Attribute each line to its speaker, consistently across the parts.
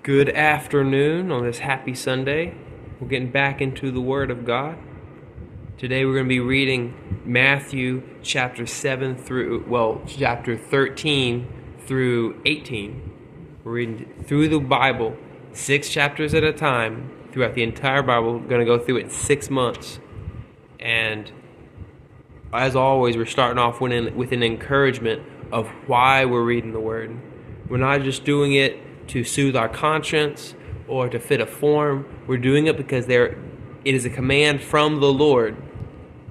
Speaker 1: Good afternoon on this happy Sunday. We're getting back into the Word of God. Today we're going to be reading Matthew chapter 13 through 18. We're reading through the Bible, 6 chapters at a time, throughout the entire Bible. We're going to go through it in 6 months. And as always, we're starting off with an encouragement of why we're reading the Word. We're not just doing it to soothe our conscience or to fit a form. We're doing it because it is a command from the Lord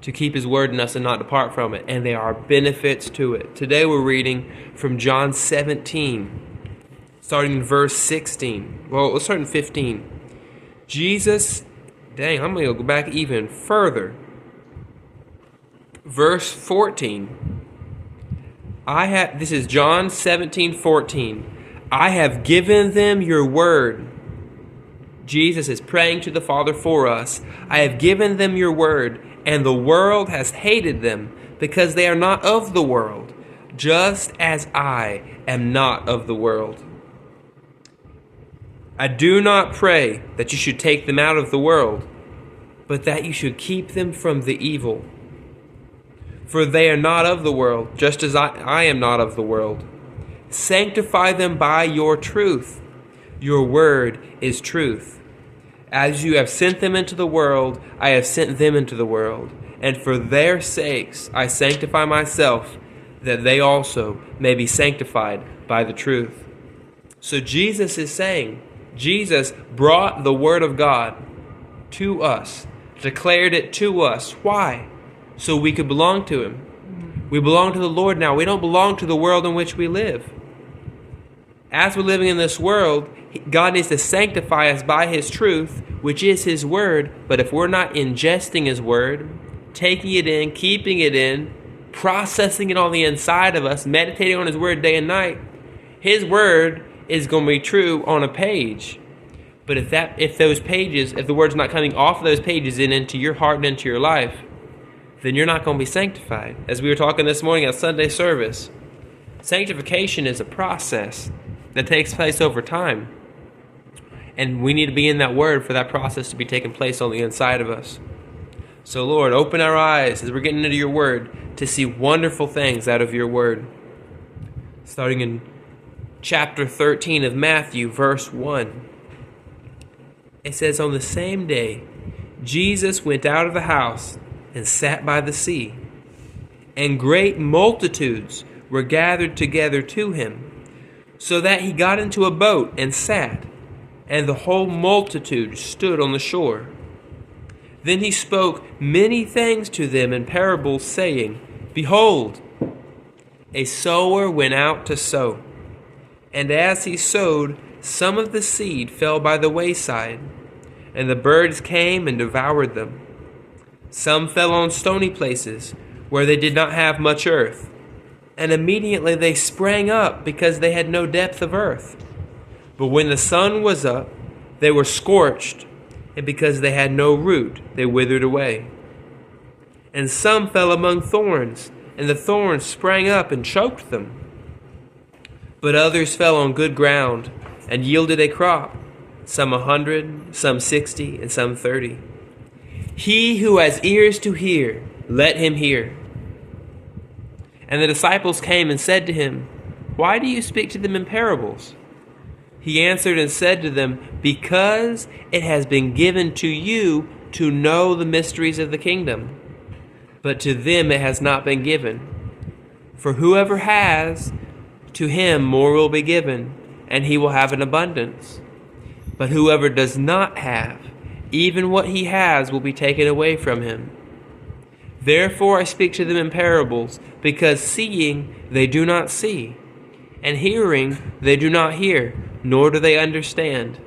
Speaker 1: to keep His word in us and not depart from it, and there are benefits to it. Today we're reading from John 17, starting in verse 16. Well, let's start in 15. I'm going to go back even further. Verse 14. This is John 17:14. I have given them your word. Jesus is praying to the Father for us. I have given them your word, and the world has hated them because they are not of the world, just as I am not of the world. I do not pray that you should take them out of the world, but that you should keep them from the evil. For they are not of the world, just as I am not of the world. Sanctify them by your truth. Your word is truth. As you have sent them into the world, I have sent them into the world. And for their sakes I sanctify myself, that they also may be sanctified by the truth. So Jesus is saying, Jesus brought the word of God to us, declared it to us. Why? So we could belong to Him. We belong to the Lord now. We don't belong to the world in which we live. As we're living in this world, God needs to sanctify us by His truth, which is His word. But if we're not ingesting His word, taking it in, keeping it in, processing it on the inside of us, meditating on His word day and night, His word is going to be true on a page. But if the word's not coming off of those pages and into your heart and into your life, then you're not going to be sanctified. As we were talking this morning at Sunday service, sanctification is a process that takes place over time. And we need to be in that word for that process to be taking place on the inside of us. So Lord, open our eyes as we're getting into your word to see wonderful things out of your word. Starting in chapter 13 of Matthew, verse 1. It says, on the same day, Jesus went out of the house and sat by the sea. And great multitudes were gathered together to him, so that he got into a boat and sat, and the whole multitude stood on the shore. Then he spoke many things to them in parables, saying, Behold, a sower went out to sow. And as he sowed, some of the seed fell by the wayside, and the birds came and devoured them. Some fell on stony places, where they did not have much earth, and immediately they sprang up because they had no depth of earth. But when the sun was up, they were scorched, and because they had no root, they withered away. And some fell among thorns, and the thorns sprang up and choked them. But others fell on good ground, and yielded a crop, some 100, some 60, and some 30. He who has ears to hear, let him hear. And the disciples came and said to him, Why do you speak to them in parables? He answered and said to them, Because it has been given to you to know the mysteries of the kingdom, but to them it has not been given. For whoever has, to him more will be given, and he will have an abundance. But whoever does not have, even what he has will be taken away from him. Therefore I speak to them in parables, because seeing they do not see, and hearing they do not hear, nor do they understand.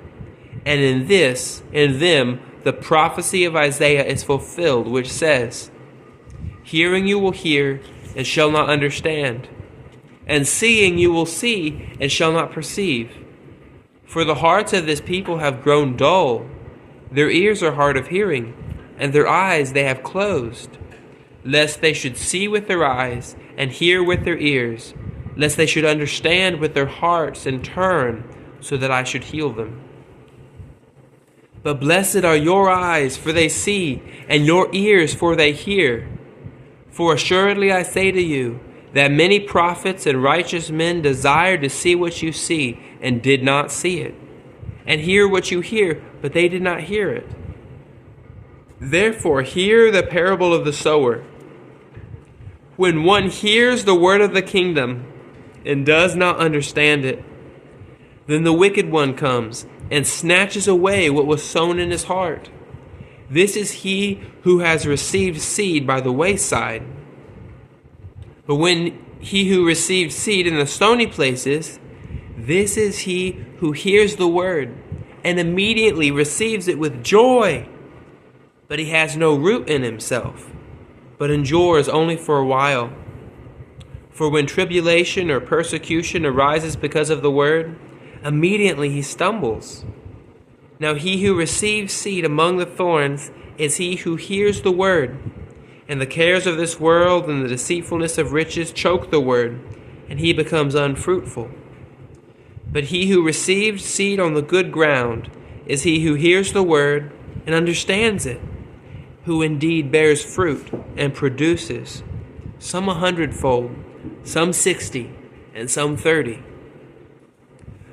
Speaker 1: And in them, the prophecy of Isaiah is fulfilled, which says, Hearing you will hear, and shall not understand, and seeing you will see, and shall not perceive. For the hearts of this people have grown dull, their ears are hard of hearing, and their eyes they have closed, lest they should see with their eyes, and hear with their ears, lest they should understand with their hearts and turn, so that I should heal them. But blessed are your eyes, for they see, and your ears, for they hear. For assuredly I say to you, that many prophets and righteous men desired to see what you see, and did not see it, and hear what you hear, but they did not hear it. Therefore hear the parable of the sower. When one hears the word of the kingdom, and does not understand it, then the wicked one comes, and snatches away what was sown in his heart. This is he who has received seed by the wayside. But when he who received seed in the stony places, this is he who hears the word, and immediately receives it with joy. But he has no root in himself, but endures only for a while. For when tribulation or persecution arises because of the word, immediately he stumbles. Now he who receives seed among the thorns is he who hears the word, and the cares of this world and the deceitfulness of riches choke the word, and he becomes unfruitful. But he who receives seed on the good ground is he who hears the word and understands it, who indeed bears fruit and produces, some 100-fold, some 60, and some 30.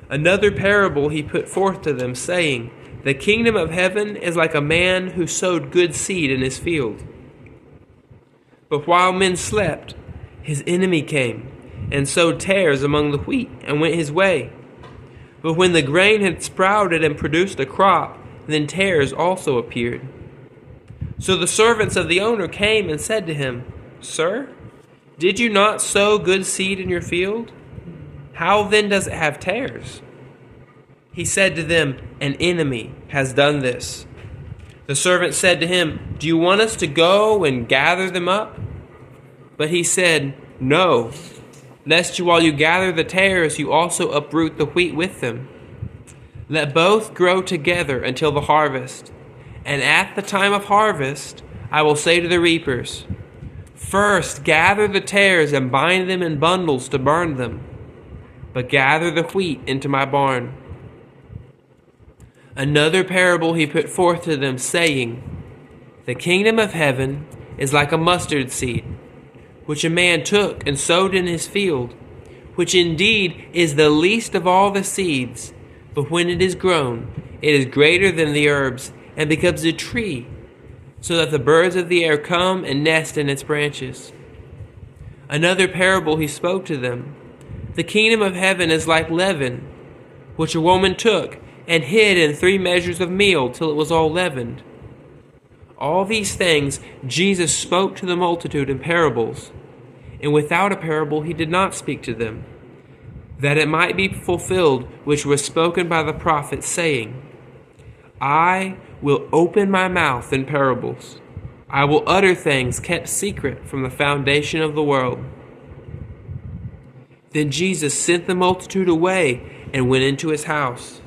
Speaker 1: Another parable he put forth to them, saying, The kingdom of heaven is like a man who sowed good seed in his field. But while men slept, his enemy came, and sowed tares among the wheat, and went his way. But when the grain had sprouted and produced a crop, then tares also appeared. So the servants of the owner came and said to him, Sir, did you not sow good seed in your field? How then does it have tares? He said to them, An enemy has done this. The servant said to him, Do you want us to go and gather them up? But he said, No, lest while you gather the tares, you also uproot the wheat with them. Let both grow together until the harvest. And at the time of harvest, I will say to the reapers, First gather the tares and bind them in bundles to burn them, but gather the wheat into my barn. Another parable he put forth to them, saying, The kingdom of heaven is like a mustard seed, which a man took and sowed in his field, which indeed is the least of all the seeds, but when it is grown, it is greater than the herbs, and becomes a tree, so that the birds of the air come and nest in its branches. Another parable he spoke to them. The kingdom of heaven is like leaven, which a woman took and hid in 3 measures of meal till it was all leavened. All these things Jesus spoke to the multitude in parables, and without a parable he did not speak to them, that it might be fulfilled which was spoken by the prophet, saying, I will open my mouth in parables. I will utter things kept secret from the foundation of the world. Then Jesus sent the multitude away and went into his house.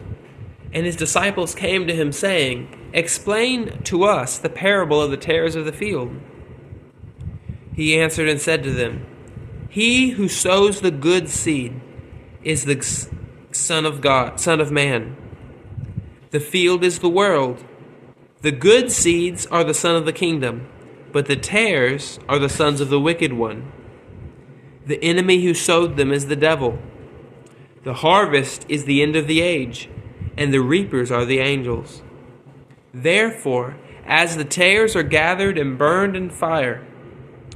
Speaker 1: And his disciples came to him, saying, Explain to us the parable of the tares of the field. He answered and said to them, He who sows the good seed is the Son of God, Son of Man. The field is the world. The good seeds are the son of the kingdom, but the tares are the sons of the wicked one. The enemy who sowed them is the devil. The harvest is the end of the age, and the reapers are the angels. Therefore, as the tares are gathered and burned in fire,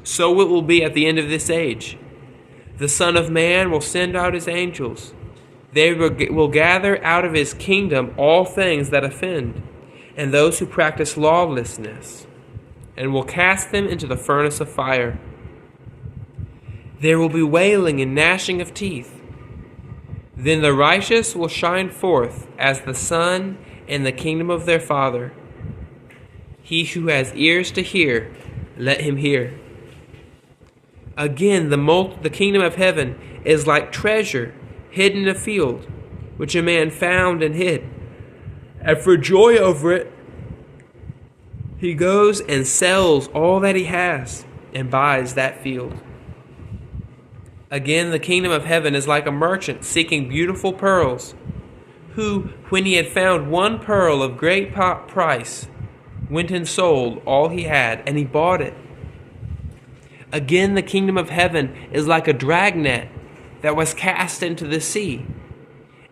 Speaker 1: so it will be at the end of this age. The Son of Man will send out his angels. They will gather out of his kingdom all things that offend, and those who practice lawlessness, and will cast them into the furnace of fire. There will be wailing and gnashing of teeth. Then the righteous will shine forth as the sun in the kingdom of their Father. He who has ears to hear, let him hear. Again, the kingdom of heaven is like treasure hidden in a field, which a man found and hid. And for joy over it, he goes and sells all that he has and buys that field. Again, the kingdom of heaven is like a merchant seeking beautiful pearls, who, when he had found one pearl of great price, went and sold all he had, and he bought it. Again, the kingdom of heaven is like a dragnet that was cast into the sea,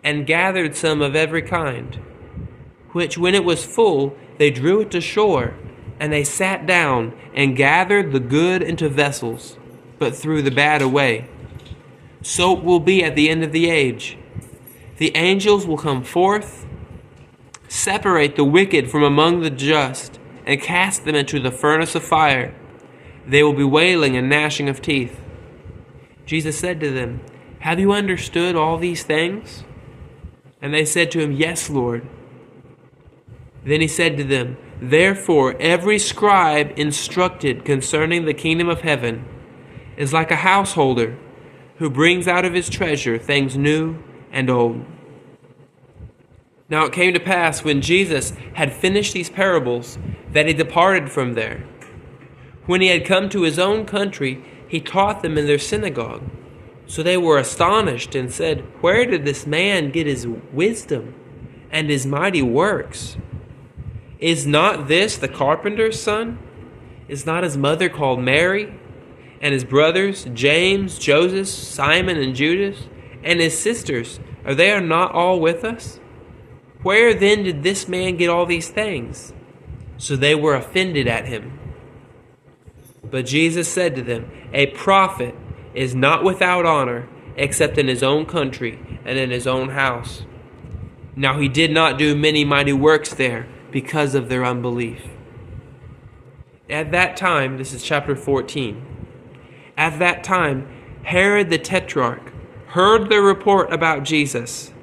Speaker 1: and gathered some of every kind, which when it was full, they drew it to shore, and they sat down and gathered the good into vessels, but threw the bad away. So it will be at the end of the age. The angels will come forth, separate the wicked from among the just, and cast them into the furnace of fire. They will be wailing and gnashing of teeth. Jesus said to them, "Have you understood all these things?" And they said to him, "Yes, Lord." Then he said to them, "Therefore every scribe instructed concerning the kingdom of heaven is like a householder who brings out of his treasure things new and old." Now it came to pass, when Jesus had finished these parables, that he departed from there. When he had come to his own country, he taught them in their synagogue. So they were astonished and said, "Where did this man get his wisdom and his mighty works? Is not this the carpenter's son? Is not his mother called Mary? And his brothers, James, Joseph, Simon, and Judas? And his sisters, are they not all with us? Where then did this man get all these things?" So they were offended at him. But Jesus said to them, "A prophet is not without honor, except in his own country and in his own house." Now he did not do many mighty works there, because of their unbelief. At that time, this is chapter 14. At that time, Herod the Tetrarch heard the report about Jesus,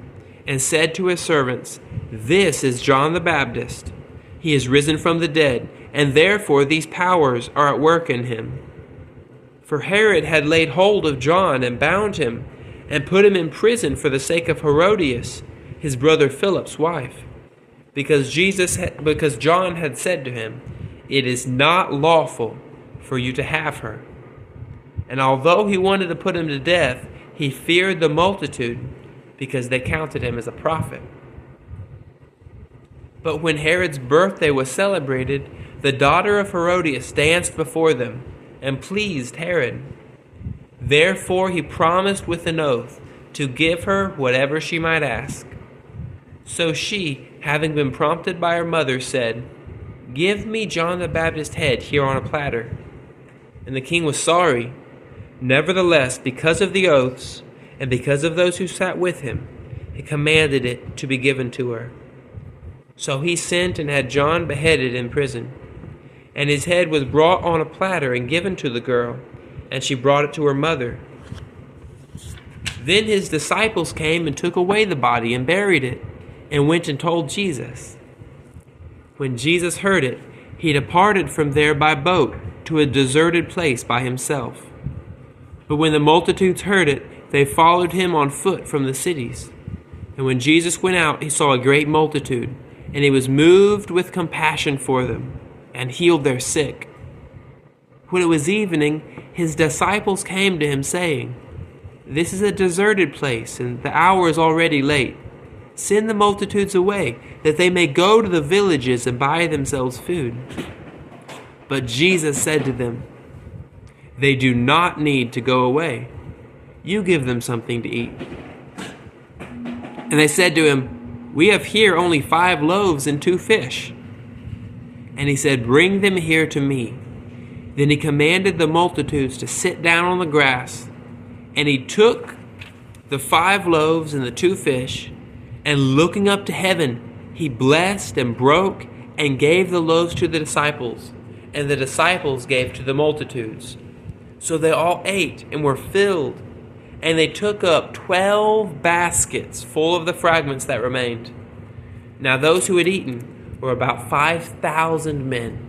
Speaker 1: and said to his servants, "This is John the Baptist. He is risen from the dead, and therefore these powers are at work in him." For Herod had laid hold of John and bound him, and put him in prison for the sake of Herodias, his brother Philip's wife, because John had said to him, "It is not lawful for you to have her." And although he wanted to put him to death, he feared the multitude, because they counted him as a prophet. But when Herod's birthday was celebrated, the daughter of Herodias danced before them, and pleased Herod. Therefore he promised with an oath to give her whatever she might ask. So she, having been prompted by her mother, said, "Give me John the Baptist's head here on a platter." And the king was sorry. Nevertheless, because of the oaths, and because of those who sat with him, he commanded it to be given to her. So he sent and had John beheaded in prison. And his head was brought on a platter and given to the girl, and she brought it to her mother. Then his disciples came and took away the body and buried it, and went and told Jesus. When Jesus heard it, he departed from there by boat to a deserted place by himself. But when the multitudes heard it, they followed him on foot from the cities. And when Jesus went out, he saw a great multitude, and he was moved with compassion for them, and healed their sick. When it was evening, his disciples came to him, saying, "This is a deserted place, and the hour is already late. Send the multitudes away, that they may go to the villages and buy themselves food." But Jesus said to them, "They do not need to go away. You give them something to eat." And they said to him, "We have here only 5 loaves and 2 fish. And he said, "Bring them here to me." Then he commanded the multitudes to sit down on the grass. And he took the 5 loaves and the 2 fish, and looking up to heaven, he blessed and broke and gave the loaves to the disciples, and the disciples gave to the multitudes. So they all ate and were filled, and they took up 12 baskets full of the fragments that remained. Now those who had eaten were about 5,000 men,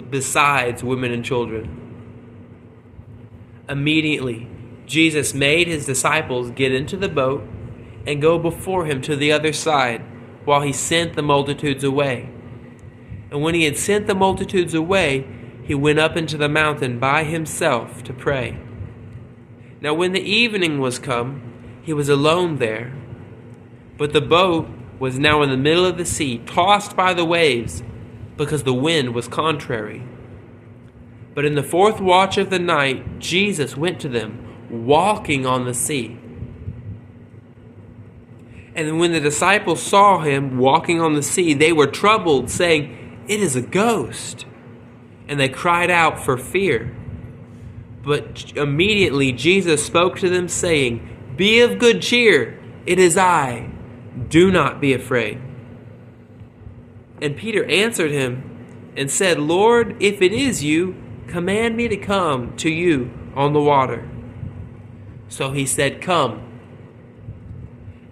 Speaker 1: besides women and children. Immediately, Jesus made his disciples get into the boat and go before him to the other side, while he sent the multitudes away. And when he had sent the multitudes away, he went up into the mountain by himself to pray. Now when the evening was come, he was alone there. But the boat was now in the middle of the sea, tossed by the waves, because the wind was contrary. But in the fourth watch of the night, Jesus went to them, walking on the sea. And when the disciples saw him walking on the sea, they were troubled, saying, "It is a ghost." And they cried out for fear. But immediately Jesus spoke to them, saying, "Be of good cheer, it is I. Do not be afraid." And Peter answered him and said, "Lord, if it is you, command me to come to you on the water." So he said, "Come."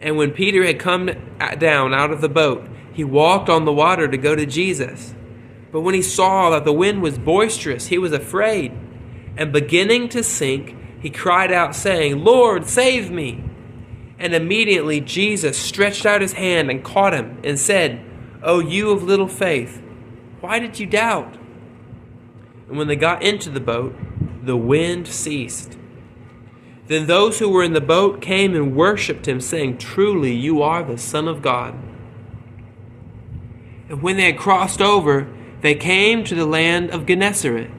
Speaker 1: And when Peter had come down out of the boat, he walked on the water to go to Jesus. But when he saw that the wind was boisterous, he was afraid. And beginning to sink, he cried out, saying, "Lord, save me." And immediately Jesus stretched out his hand and caught him and said, "O you of little faith, why did you doubt?" And when they got into the boat, the wind ceased. Then those who were in the boat came and worshipped him, saying, "Truly you are the Son of God." And when they had crossed over, they came to the land of Gennesaret.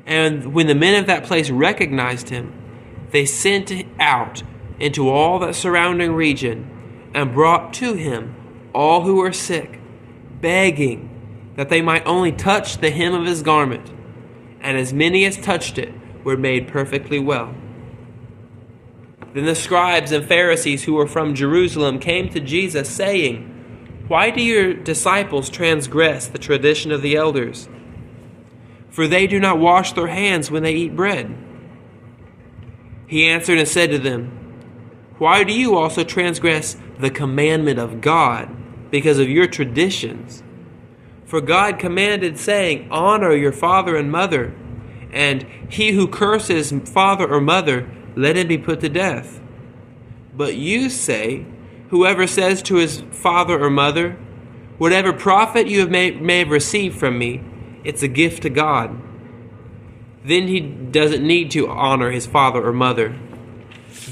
Speaker 1: And when the men of that place recognized him, they sent out into all that surrounding region and brought to him all who were sick, begging that they might only touch the hem of his garment. And as many as touched it were made perfectly well. Then the scribes and Pharisees who were from Jerusalem came to Jesus, saying, "Why do your disciples transgress the tradition of the elders? For they do not wash their hands when they eat bread." He answered and said to them, "Why do you also transgress the commandment of God because of your traditions? For God commanded, saying, 'Honor your father and mother,' and 'He who curses father or mother, let him be put to death.' But you say, 'Whoever says to his father or mother, whatever profit you may have received from me, it's a gift to God,' then he doesn't need to honor his father or mother.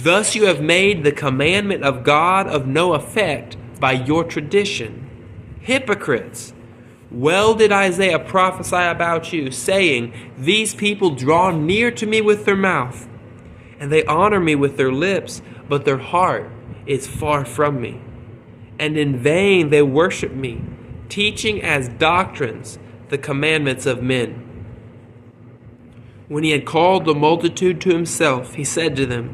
Speaker 1: Thus you have made the commandment of God of no effect by your tradition. Hypocrites! Well did Isaiah prophesy about you, saying, 'These people draw near to me with their mouth, and they honor me with their lips, but their heart is far from me. And in vain they worship me, teaching as doctrines the commandments of men.' When he had called the multitude to himself, he said to them,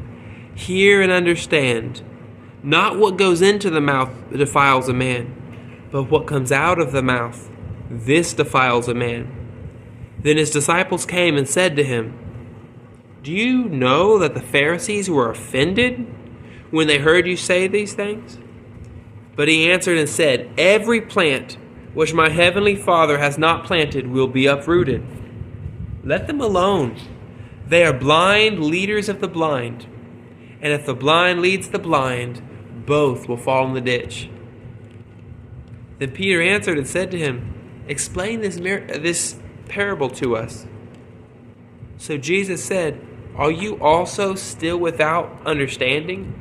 Speaker 1: 'Hear and understand. Not what goes into the mouth defiles a man, but what comes out of the mouth, this defiles a man.' Then his disciples came and said to him, 'Do you know that the Pharisees were offended when they heard you say these things?' But he answered and said, 'Every plant which my heavenly Father has not planted will be uprooted. Let them alone. They are blind leaders of the blind. And if the blind leads the blind, both will fall in the ditch.' Then Peter answered and said to him, 'Explain this parable to us.' So Jesus said, 'Are you also still without understanding?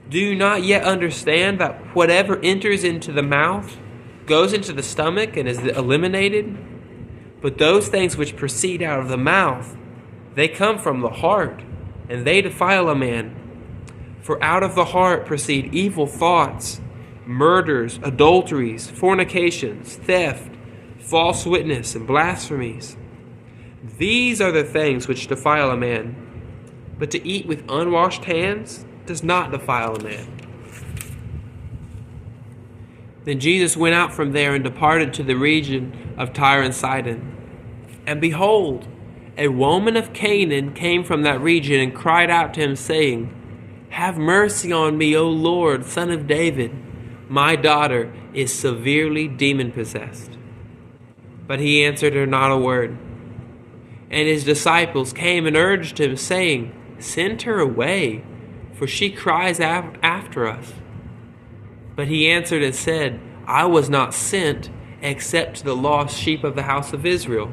Speaker 1: Do you not yet understand that whatever enters into the mouth goes into the stomach and is eliminated? But those things which proceed out of the mouth, they come from the heart, and they defile a man. For out of the heart proceed evil thoughts, murders, adulteries, fornications, theft, false witness, and blasphemies. These are the things which defile a man. But to eat with unwashed hands does not defile a man.' Then Jesus went out from there and departed to the region of Tyre and Sidon. And behold, a woman of Canaan came from that region and cried out to him, saying, 'Have mercy on me, O Lord, Son of David. My daughter is severely demon-possessed.' But he answered her not a word. And his disciples came and urged him, saying, 'Send her away, for she cries out after us.' But he answered and said, 'I was not sent except to the lost sheep of the house of Israel.'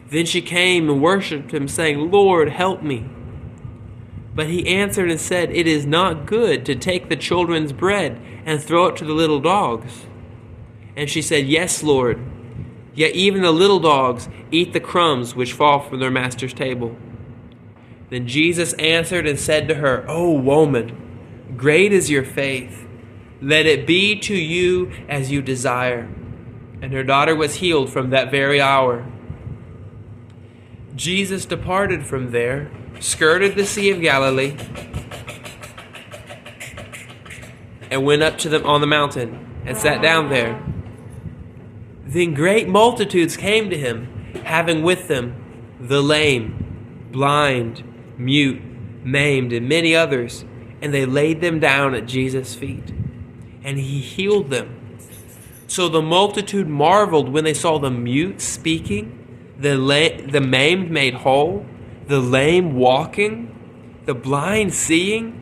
Speaker 1: Then she came and worshipped him, saying, 'Lord, help me.' But he answered and said, "It is not good to take the children's bread and throw it to the little dogs." And she said, "Yes, Lord. Yet even the little dogs eat the crumbs which fall from their master's table." Then Jesus answered and said to her, "O woman, great is your faith. Let it be to you as you desire." And her daughter was healed from that very hour. Jesus departed from there, skirted the Sea of Galilee, and went up to them on the mountain and sat down there. Then great multitudes came to him, having with them the lame, blind, mute, maimed, and many others, and they laid them down at Jesus' feet, and he healed them. So the multitude marveled when they saw the mute speaking, the maimed made whole, the lame walking, the blind seeing,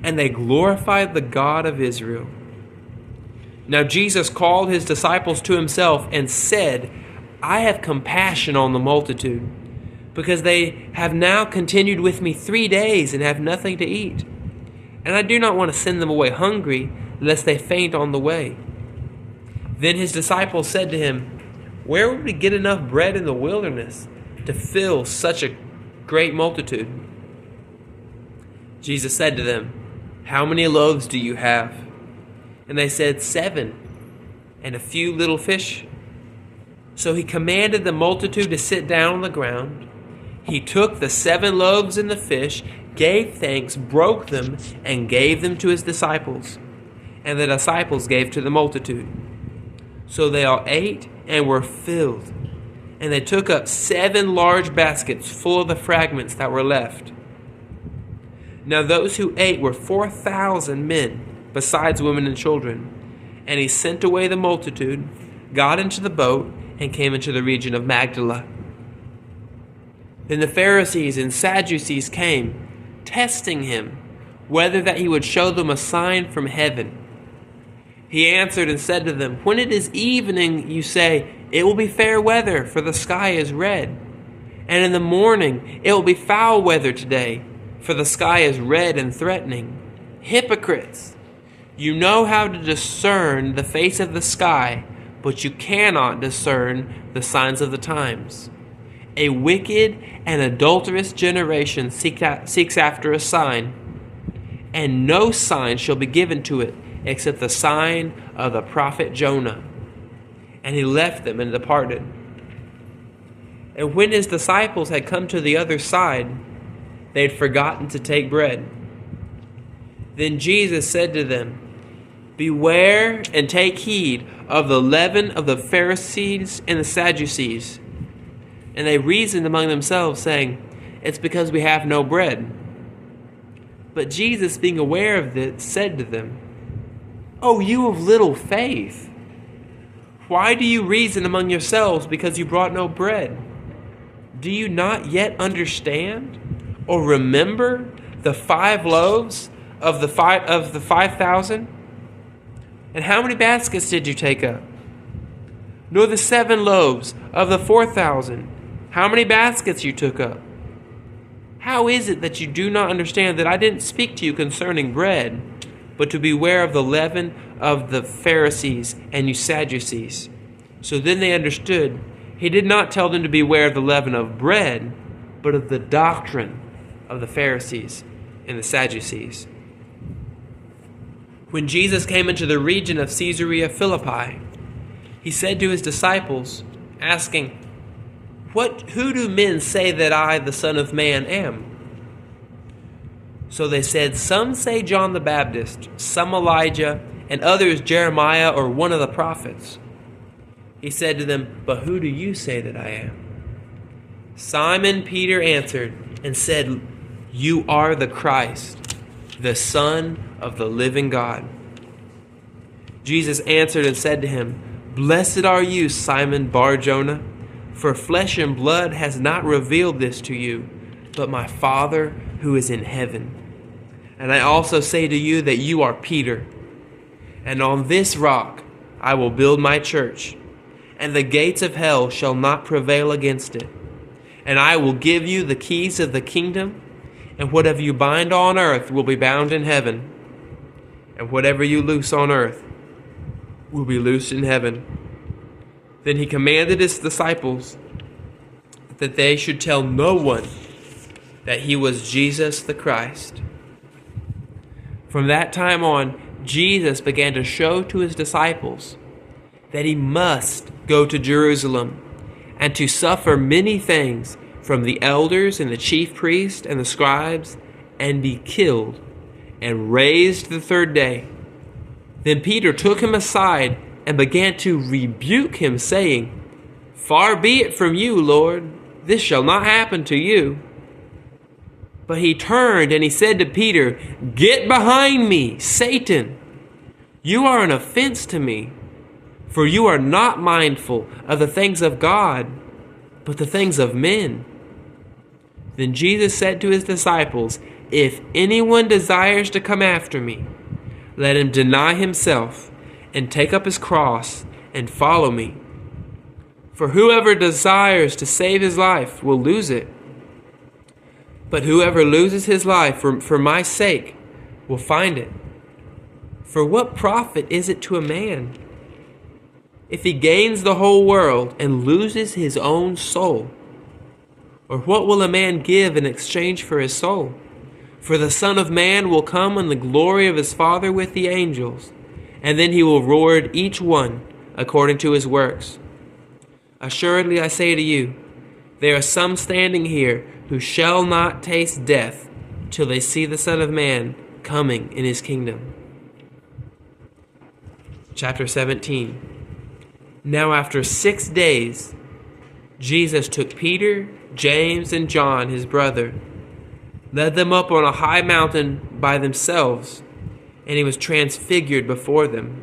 Speaker 1: and they glorified the God of Israel. Now Jesus called his disciples to himself and said, "I have compassion on the multitude, because they have now continued with me 3 days and have nothing to eat. And I do not want to send them away hungry, lest they faint on the way." Then his disciples said to him, "Where would we get enough bread in the wilderness to fill such a great multitude?" Jesus said to them, "How many loaves do you have?" And they said, 7, and a few little fish. So he commanded the multitude to sit down on the ground. He took the 7 loaves and the fish, gave thanks, broke them, and gave them to his disciples. And the disciples gave to the multitude. So they all ate and were filled. And they took up 7 large baskets full of the fragments that were left. Now those who ate were 4,000 men, besides women and children. And he sent away the multitude, got into the boat, and came into the region of Magdala. Then the Pharisees and Sadducees came, testing him, whether that he would show them a sign from heaven. He answered and said to them, "When it is evening, you say, 'It will be fair weather, for the sky is red.' And in the morning, 'It will be foul weather today, for the sky is red and threatening.' Hypocrites! You know how to discern the face of the sky, but you cannot discern the signs of the times. A wicked and adulterous generation seeks after a sign, and no sign shall be given to it except the sign of the prophet Jonah." And he left them and departed. And when his disciples had come to the other side, they had forgotten to take bread. Then Jesus said to them, "Beware and take heed of the leaven of the Pharisees and the Sadducees." And they reasoned among themselves, saying, "It's because we have no bread." But Jesus, being aware of this, said to them, "O you of little faith, why do you reason among yourselves because you brought no bread? Do you not yet understand or remember the 5 loaves of the 5,000? And how many baskets did you take up? Nor the 7 loaves of the 4,000, how many baskets you took up? How is it that you do not understand that I didn't speak to you concerning bread, but to beware of the leaven of the Pharisees and you Sadducees?" So then they understood. He did not tell them to beware of the leaven of bread, but of the doctrine of the Pharisees and the Sadducees. When Jesus came into the region of Caesarea Philippi, he said to his disciples, asking, Who do men say that I, the Son of Man, am?" So they said, "Some say John the Baptist, some Elijah, and others Jeremiah or one of the prophets." He said to them, "But who do you say that I am?" Simon Peter answered and said, "You are the Christ, the Son of the living God." Jesus answered and said to him, "Blessed are you, Simon Bar-Jonah, for flesh and blood has not revealed this to you, but my Father who is in heaven. And I also say to you that you are Peter, and on this rock I will build my church, and the gates of hell shall not prevail against it. And I will give you the keys of the kingdom, and whatever you bind on earth will be bound in heaven, and whatever you loose on earth will be loosed in heaven." Then he commanded his disciples that they should tell no one that he was Jesus the Christ. From that time on, Jesus began to show to his disciples that he must go to Jerusalem and to suffer many things from the elders and the chief priests and the scribes, and be killed and raised the third day. Then Peter took him aside and began to rebuke him, saying, "Far be it from you, Lord, this shall not happen to you." But he turned and he said to Peter, "Get behind me, Satan! You are an offense to me, for you are not mindful of the things of God, but the things of men." Then Jesus said to his disciples, "If anyone desires to come after me, let him deny himself and take up his cross and follow me. For whoever desires to save his life will lose it. But whoever loses his life for my sake will find it. For what profit is it to a man if he gains the whole world and loses his own soul? Or what will a man give in exchange for his soul? For the Son of Man will come in the glory of his Father with the angels, and then he will reward each one according to his works. Assuredly I say to you, there are some standing here who shall not taste death till they see the Son of Man coming in his kingdom." Chapter 17. Now after 6 days, Jesus took Peter, James, and John, his brother, led them up on a high mountain by themselves, and he was transfigured before them.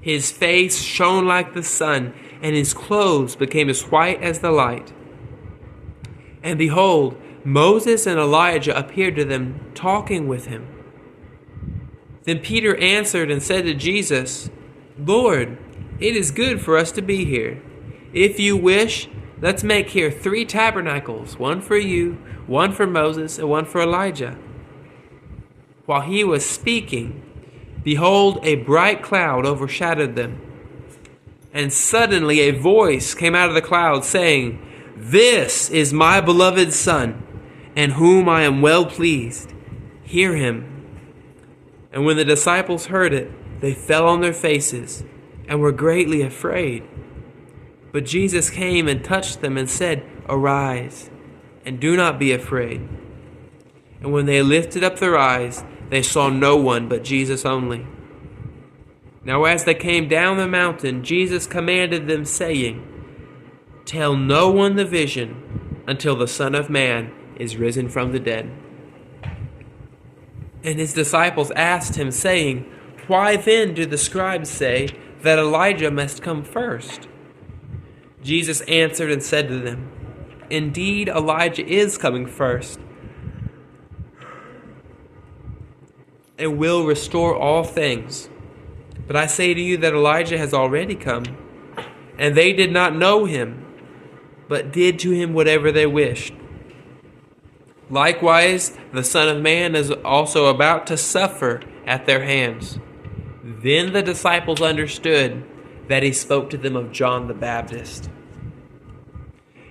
Speaker 1: His face shone like the sun, and his clothes became as white as the light. And behold, Moses and Elijah appeared to them, talking with him. Then Peter answered and said to Jesus, "Lord, it is good for us to be here. If you wish, let's make here 3 tabernacles, one for you, one for Moses, and one for Elijah." While he was speaking, behold, a bright cloud overshadowed them. And suddenly a voice came out of the cloud saying, "This is my beloved Son, in whom I am well pleased. Hear him." And when the disciples heard it, they fell on their faces and were greatly afraid. But Jesus came and touched them and said, "Arise, and do not be afraid." And when they lifted up their eyes, they saw no one but Jesus only. Now as they came down the mountain, Jesus commanded them, saying, "Tell no one the vision until the Son of Man is risen from the dead." And his disciples asked him, saying, "Why then do the scribes say that Elijah must come first?" Jesus answered and said to them, "Indeed, Elijah is coming first, and will restore all things. But I say to you that Elijah has already come, and they did not know him, but did to him whatever they wished. Likewise, the Son of Man is also about to suffer at their hands." Then the disciples understood that he spoke to them of John the Baptist.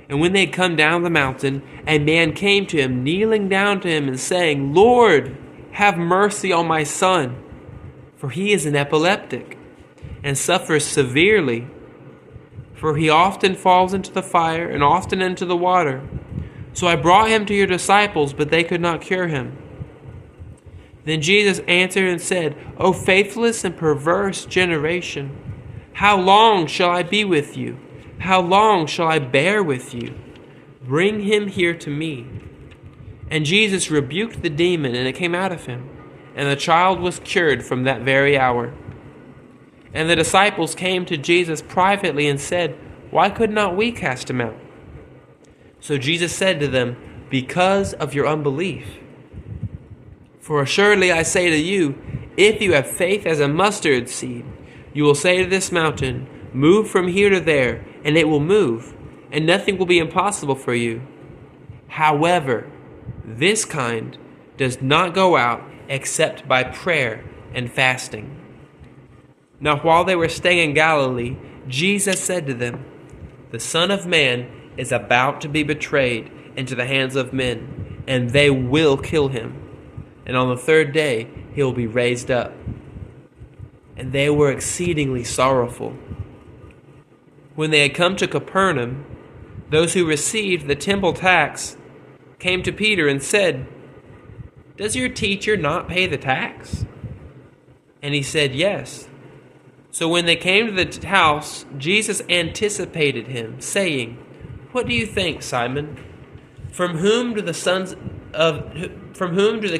Speaker 1: And when they had come down the mountain, a man came to him, kneeling down to him and saying, "Lord, have mercy on my son, for he is an epileptic, and suffers severely. For he often falls into the fire and often into the water. So I brought him to your disciples, but they could not cure him." Then Jesus answered and said, "O faithless and perverse generation, how long shall I be with you? How long shall I bear with you? Bring him here to me." And Jesus rebuked the demon, and it came out of him, and the child was cured from that very hour. And the disciples came to Jesus privately and said, "Why could not we cast him out?" So Jesus said to them, "Because of your unbelief. For assuredly I say to you, if you have faith as a mustard seed, you will say to this mountain, 'Move from here to there,' and it will move, and nothing will be impossible for you. However, This kind does not go out except by prayer and fasting." Now while they were staying in Galilee, Jesus said to them, "The Son of Man is about to be betrayed into the hands of men, and they will kill him. And on the third day he will be raised up." And they were exceedingly sorrowful. When they had come to Capernaum, those who received the temple tax came to Peter and said, "Does your teacher not pay the tax?" And he said, "Yes." So when they came to the house, Jesus anticipated him, saying, "What do you think, Simon? From whom do the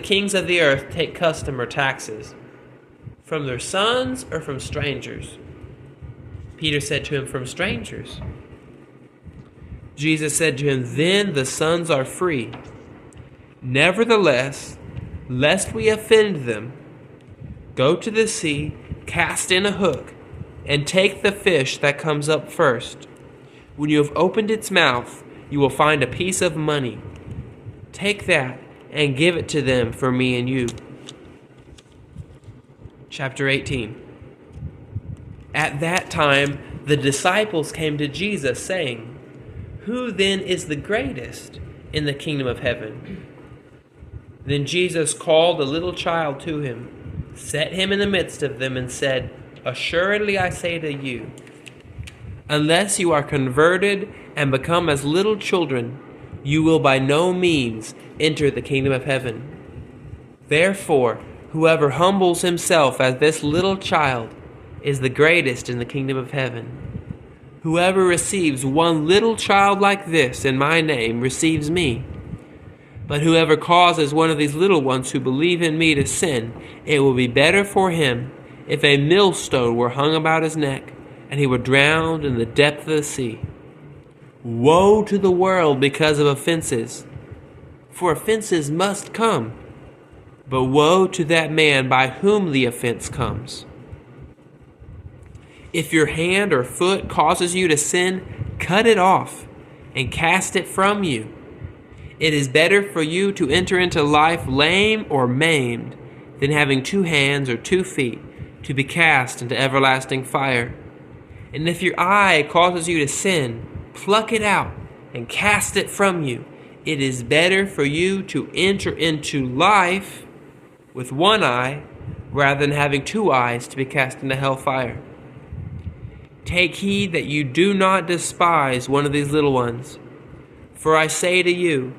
Speaker 1: kings of the earth take custom or taxes? From their sons or from strangers?" Peter said to him, "From strangers." Jesus said to him, "Then the sons are free. Nevertheless, lest we offend them, go to the sea, cast in a hook, and take the fish that comes up first. When you have opened its mouth, you will find a piece of money. Take that and give it to them for me and you." Chapter 18. At that time, the disciples came to Jesus, saying, "Who then is the greatest in the kingdom of heaven?" Then Jesus called a little child to him, set him in the midst of them, and said, "Assuredly I say to you, unless you are converted and become as little children, you will by no means enter the kingdom of heaven. Therefore, whoever humbles himself as this little child is the greatest in the kingdom of heaven. Whoever receives one little child like this in my name receives me. But whoever causes one of these little ones who believe in me to sin, it will be better for him if a millstone were hung about his neck and he were drowned in the depth of the sea. Woe to the world because of offenses, for offenses must come, but woe to that man by whom the offense comes. If your hand or foot causes you to sin, cut it off and cast it from you. It is better for you to enter into life lame or maimed than having 2 hands or 2 feet to be cast into everlasting fire. And if your eye causes you to sin, pluck it out and cast it from you. It is better for you to enter into life with 1 eye rather than having 2 eyes to be cast into hellfire. Take heed that you do not despise one of these little ones. For I say to you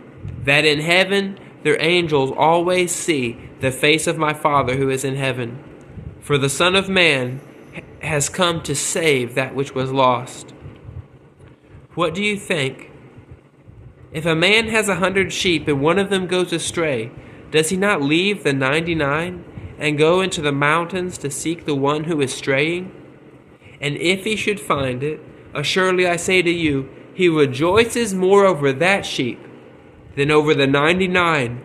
Speaker 1: that in heaven their angels always see the face of my Father who is in heaven. For the Son of Man has come to save that which was lost. What do you think? If a man has 100 sheep and one of them goes astray, does he not leave the 99 and go into the mountains to seek the one who is straying? And if he should find it, assuredly I say to you, he rejoices more over that sheep than over the 99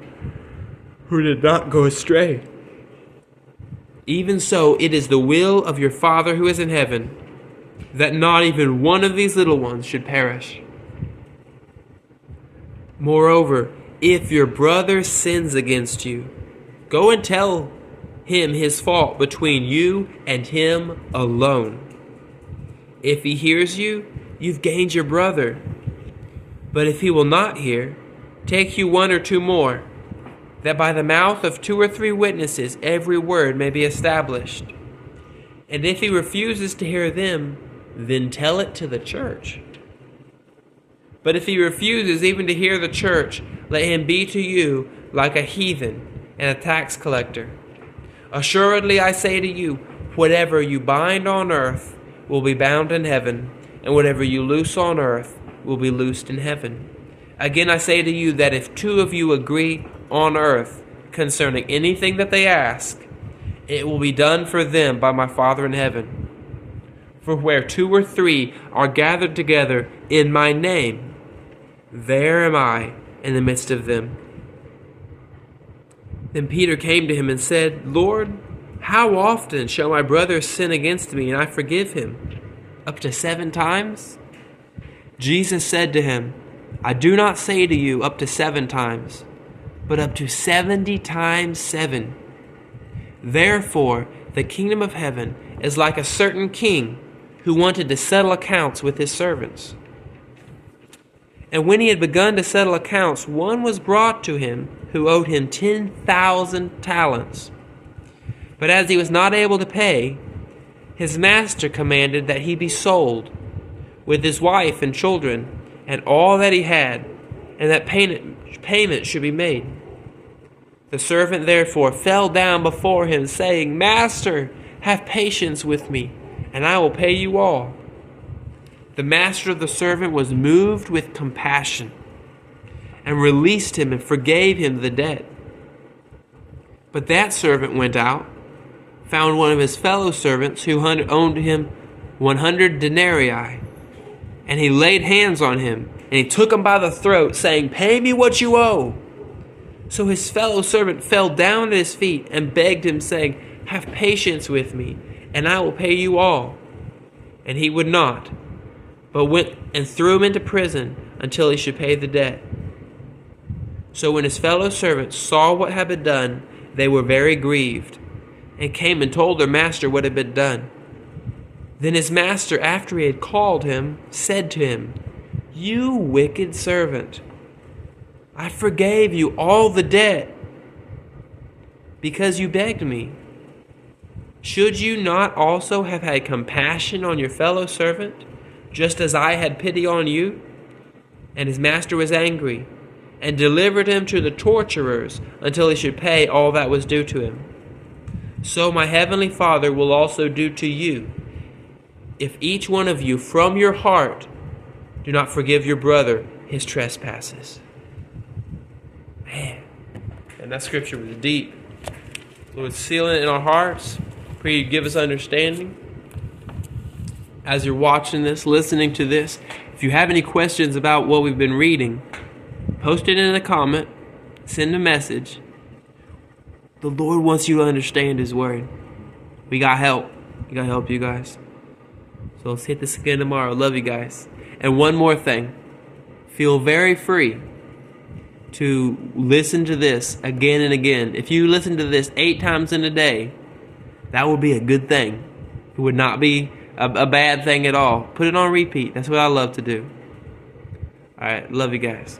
Speaker 1: who did not go astray. Even so, it is the will of your Father who is in heaven that not even one of these little ones should perish. Moreover, if your brother sins against you, go and tell him his fault between you and him alone. If he hears you, you've gained your brother. But if he will not hear, take you 1 or 2 more, that by the mouth of 2 or 3 witnesses every word may be established. And if he refuses to hear them, then tell it to the church. But if he refuses even to hear the church, let him be to you like a heathen and a tax collector. Assuredly I say to you, whatever you bind on earth will be bound in heaven, and whatever you loose on earth will be loosed in heaven. Again I say to you that if 2 of you agree on earth concerning anything that they ask, it will be done for them by my Father in heaven. For where 2 or 3 are gathered together in my name, there am I in the midst of them." Then Peter came to him and said, "Lord, how often shall my brother sin against me and I forgive him? Up to 7 times?" Jesus said to him, "I do not say to you up to 7 times, but up to 70 times 7. Therefore, the kingdom of heaven is like a certain king who wanted to settle accounts with his servants. And when he had begun to settle accounts, one was brought to him who owed him 10,000 talents. But as he was not able to pay, his master commanded that he be sold, with his wife and children, and all that he had, and that payment should be made. The servant therefore fell down before him, saying, Master, have patience with me, and I will pay you all. The master of the servant was moved with compassion, and released him and forgave him the debt. But that servant went out, found one of his fellow servants who owed him 100 denarii, and he laid hands on him, and he took him by the throat, saying, Pay me what you owe. So his fellow servant fell down at his feet and begged him, saying, Have patience with me, and I will pay you all. And he would not, but went and threw him into prison until he should pay the debt. So when his fellow servants saw what had been done, they were very grieved, and came and told their master what had been done. Then his master, after he had called him, said to him, You wicked servant, I forgave you all the debt because you begged me. Should you not also have had compassion on your fellow servant, just as I had pity on you? And his master was angry, and delivered him to the torturers until he should pay all that was due to him. So my heavenly Father will also do to you, if each one of you from your heart do not forgive your brother his trespasses. Man, and that scripture was deep. Lord, seal it in our hearts. Pray you give us understanding. As you're watching this, listening to this, if you have any questions about what we've been reading, post it in a comment, send a message. The Lord wants you to understand His Word. We got help. We got to help you guys. So let's hit this again tomorrow. Love you guys. And one more thing. Feel very free to listen to this again and again. If you listen to this 8 times in a day, that would be a good thing. It would not be a bad thing at all. Put it on repeat. That's what I love to do. All right. Love you guys.